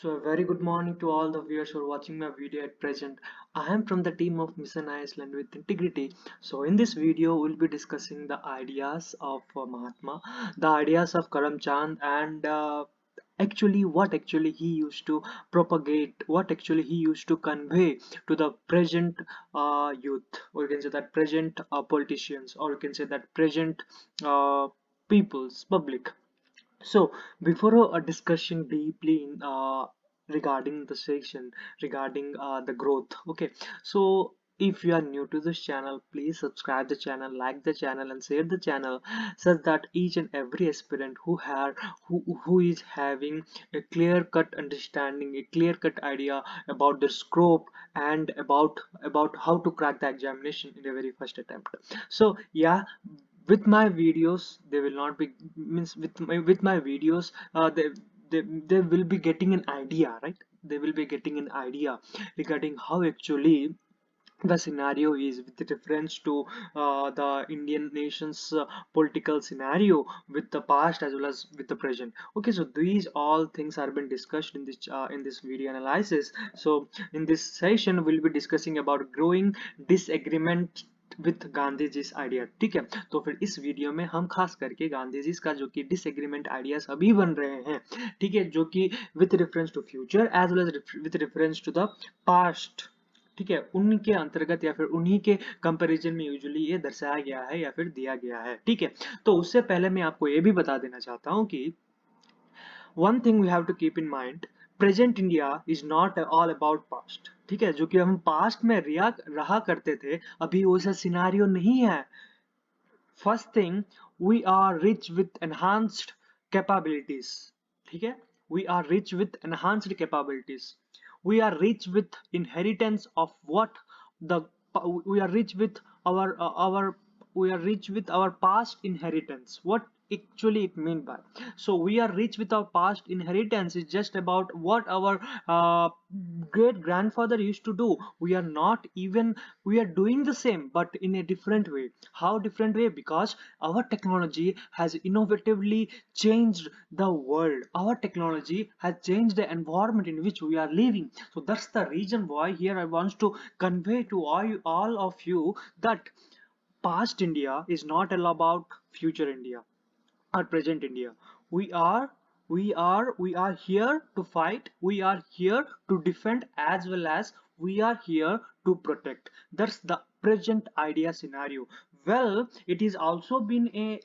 So a very good morning to all the viewers who are watching my video at present. I am from the team of Mission Iceland with Integrity. So in this video we'll be discussing the ideas of Mahatma, the ideas of Karamchand, and actually what actually he used to propagate, what actually he used to convey to the present youth, or you can say that present politicians, or you can say that present people's public. So, before discussing deeply regarding the section regarding the growth, okay. So, if you are new to this channel, please subscribe the channel, like the channel, and share the channel, such that each and every aspirant who is having a clear-cut understanding, a clear-cut idea about the scope and about how to crack the examination in the very first attempt. So, yeah, with my videos they will not be means with my videos they will be getting an idea, right? They will be getting an idea regarding how actually the scenario is with reference to the Indian nation's political scenario with the past as well as with the present. Okay, so these all things are been discussed in this video analysis. So in this session we'll be discussing about growing disagreement with Gandhi ji idea. ठीक है, तो फिर इस video में हम खास करके गांधी जी का जो कि डिसएग्रीमेंट आइडियाज अभी बन रहे हैं, ठीक है, जो कि with reference to future as well as with reference to the past, ठीक है, उनके अंतर्गत या फिर उन्हीं के कंपैरिजन में यूजुअली ये दर्शाया गया है या फिर दिया गया है। ठीक है, तो उससे पहले मैं आपको ये भी बता देना चाहता हूं कि one thing we have to keep in mind, present India is not all about past. ठीक है, जो कि हम पास्ट में रहा करते थे, अभी वैसा सिनारियो नहीं है। First thing, we are rich with enhanced capabilities. ठीक है, we are rich with enhanced capabilities. We are rich with inheritance of what the we are rich with our we are rich with our past inheritance. What actually it mean by, so we are rich with our past inheritance is just about what our great grandfather used to do. We are not even, we are doing the same but in a different way. How different way? Because our technology has innovatively changed the world. Our technology has changed the environment in which we are living. So that's the reason why here I want to convey to all of you that past India is not all about future India or present India. We are here to fight. We are here to defend as well as we are here to protect. That's the present idea scenario. Well, it is also been a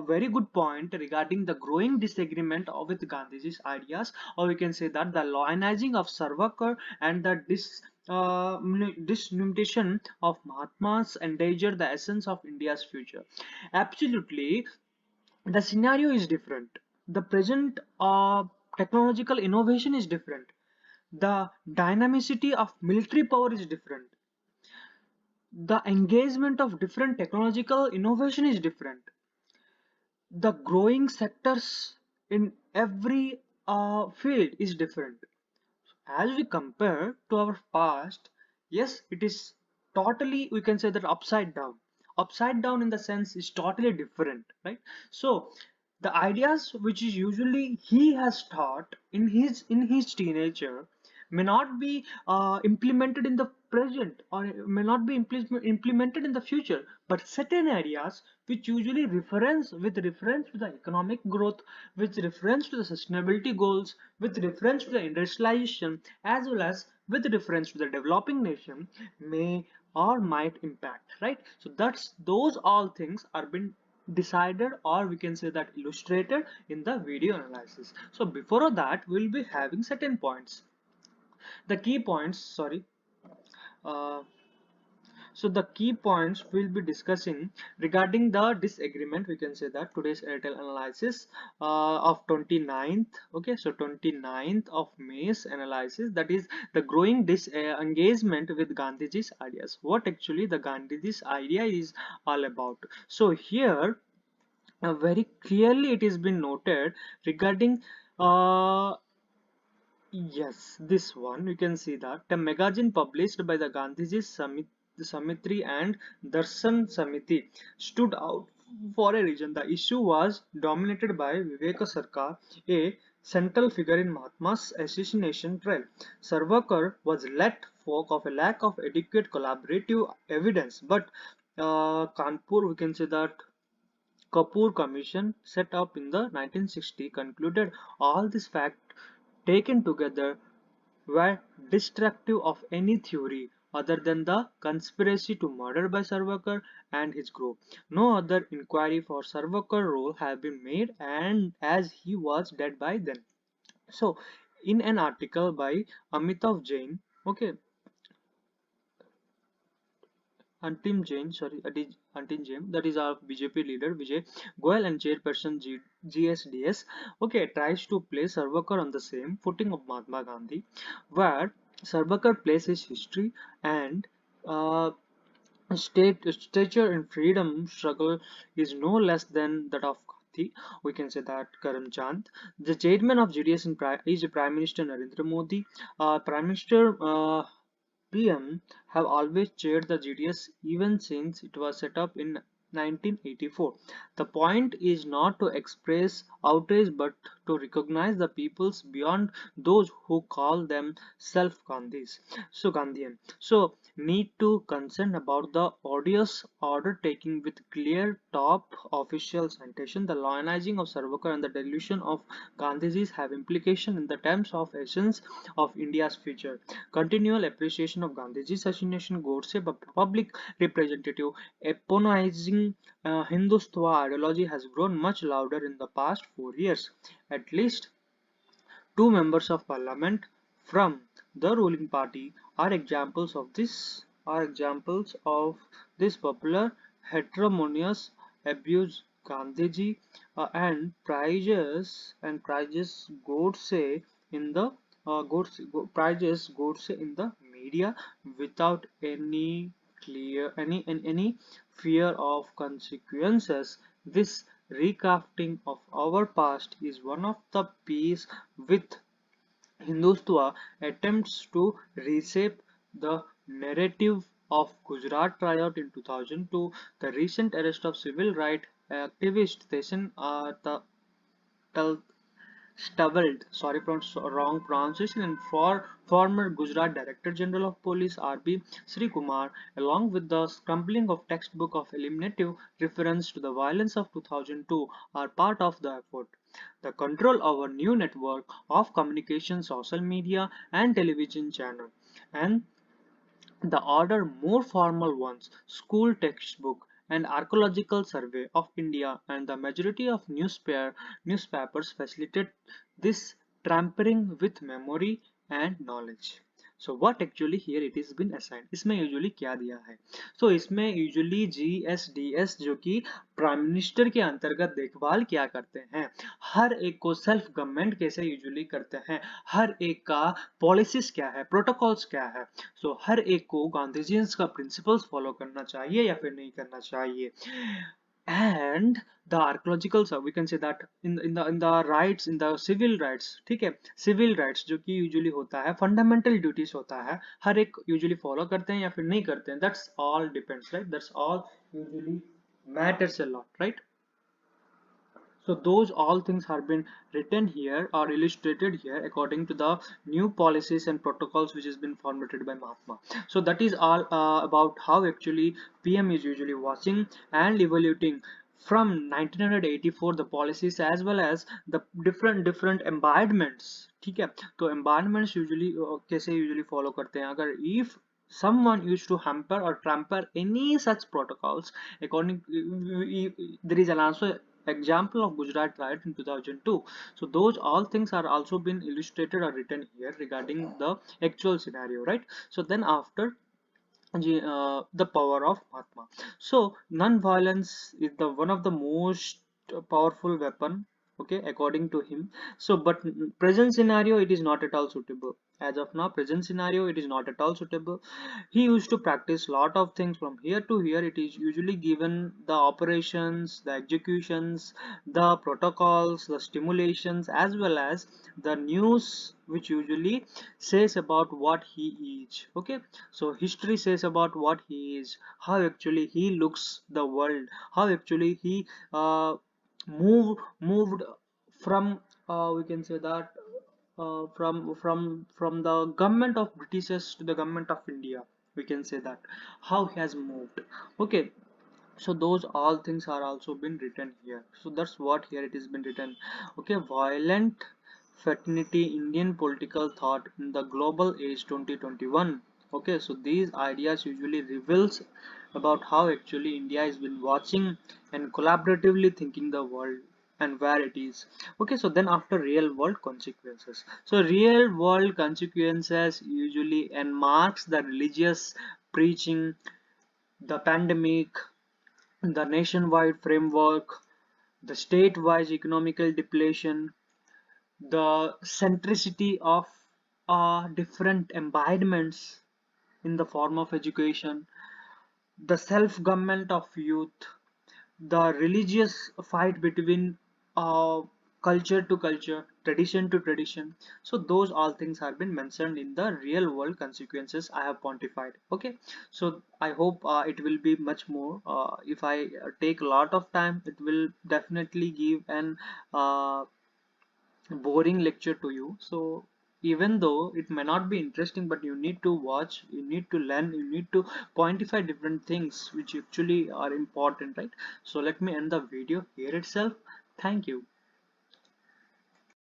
very good point regarding the growing disagreement with Gandhiji's ideas, or we can say that the lionizing of Sarvakar and the disnunciation of Mahatmas endanger the essence of India's future. Absolutely, the scenario is different. The present technological innovation is different. The dynamicity of military power is different. The engagement of different technological innovation is different. The growing sectors in every field is different. As we compare to our past, yes, it is totally, we can say that upside down in the sense is totally different, right? So the ideas which is usually he has taught in his teenager may not be implemented in the present, or may not be implemented in the future, but certain areas which usually reference to the economic growth, with reference to the sustainability goals, with reference to the industrialization, as well as with reference to the developing nation, may or might impact, right? So that's, those all things are been decided, or we can say that illustrated in the video analysis. So before that we'll be having certain points, the key points, sorry, uh, so the key points we'll be discussing regarding the disagreement, we can say that today's Airtel analysis of 29th, okay, so 29th of May's analysis, that is the growing disengagement with Gandhiji's ideas. What actually the Gandhiji's idea is all about. So here very clearly it has been noted regarding yes, this one you can see that the magazine published by the Gandhiji Samitri and Darshan Samiti stood out for a reason. The issue was dominated by Viveka Sarkar, a central figure in Mahatma's assassination trial. Sarvarkar was let fork of a lack of adequate collaborative evidence, but Kanpur, we can say that Kapoor Commission, set up in the 1960, concluded all these facts taken together were destructive of any theory other than the conspiracy to murder by Sarvarkar and his group. No other inquiry for Sarvarkar role have been made, and as he was dead by then. So, in an article by Amitav Jain, okay, Antim Jain, that is our BJP leader Vijay Goyal and chairperson GSDS, okay, tries to place Sarvarkar on the same footing of Mahatma Gandhi, where Sarvarkar places history and uh, stature in freedom struggle is no less than that of Gandhi. We can say that Karamchand, the chairman of GDS is Prime Minister Narendra Modi. Prime Minister PM have always chaired the GDS even since it was set up in 1984. The point is not to express outrage but to recognize the peoples beyond those who call themselves Gandhis. So Gandhian. So need to concern about the odious order taking with clear top official citation. The lionizing of Sarvarkar and the dilution of Gandhijis have implication in the terms of essence of India's future. Continual appreciation of Gandhiji's assassination Godse by public representative eponymizing Hindutva ideology has grown much louder in the past 4 years. At least two members of parliament from the ruling party are examples of this popular heteromonous abuse. Gandhiji and prizes Godse in the Godse in the media without any fear of consequences. This recrafting of our past is one of the piece with Hindutva attempts to reshape the narrative of Gujarat riot in 2002, the recent arrest of civil rights activist Tesin Stubbled, sorry for wrong pronunciation, and for former Gujarat Director General of Police R.B. Sri Kumar, along with the crumbling of textbook of eliminative reference to the violence of 2002, are part of the effort. The control over new network of communication, social media, and television channel, and the other more formal ones, school textbook and archaeological survey of India and the majority of newspapers facilitate this tampering with memory and knowledge. So what actually here it is been assigned, इसमें usually क्या दिया है? So इसमें usually GSDS जो कि prime minister के अंतर्गत देखभाल क्या करते हैं, हर एक को सेल्फ गवर्नमेंट कैसे यूजुअली करते हैं, हर एक का पॉलिसीज क्या है, प्रोटोकॉल्स क्या है, सो हर एक को गांधीजियंस का प्रिंसिपल्स फॉलो करना चाहिए या फिर नहीं करना चाहिए. And the archaeological we can say that in the rights, in the civil rights, ठीक है, civil rights जो कि usually होता है fundamental duties होता है, हर एक usually follow करते हैं या फिर नहीं करते हैं, that's all depends, right? That's all usually matters a lot, right? So those all things have been written here or illustrated here according to the new policies and protocols which has been formulated by Mahatma. So that is all about how actually PM is usually watching and evaluating from 1984 the policies as well as the different embodiments. ठीक है, तो embodiments usually कैसे usually follow करते हैं, अगर if someone used to hamper or tramper any such protocols according, there is an also example of Gujarat riot in 2002. So those all things are also been illustrated or written here regarding the actual scenario, right? So then after the power of Mahatma. So non-violence is the one of the most powerful weapon, okay, according to him. So but present scenario it is not at all suitable. As of now, present scenario it is not at all suitable. He used to practice lot of things from here to here. It is usually given the operations, the executions, the protocols, the stimulations, as well as the news which usually says about what he is. Okay, so history says about what he is, how actually he looks the world, how actually he moved from we can say that from the government of Britishers to the government of India, we can say that how he has moved. Okay, so those all things are also been written here, so that's what here it has been written. Okay, violent fraternity Indian political thought in the global age 2021. Okay, so these ideas usually reveals about how actually India has been watching and collaboratively thinking the world and where it is. Okay, so then after real world consequences, so real world consequences usually and marks the religious preaching, the pandemic, the nationwide framework, the state-wise economical depletion, the centricity of different environments in the form of education, the self-government of youth, the religious fight between uh, culture to culture, tradition to tradition. So those all things have been mentioned in the real world consequences I have quantified. Okay, so I hope it will be much more. If I take a lot of time, it will definitely give an boring lecture to you. So even though it may not be interesting, but you need to watch, you need to learn, you need to quantify different things which actually are important, right? So let me end the video here itself. Thank you.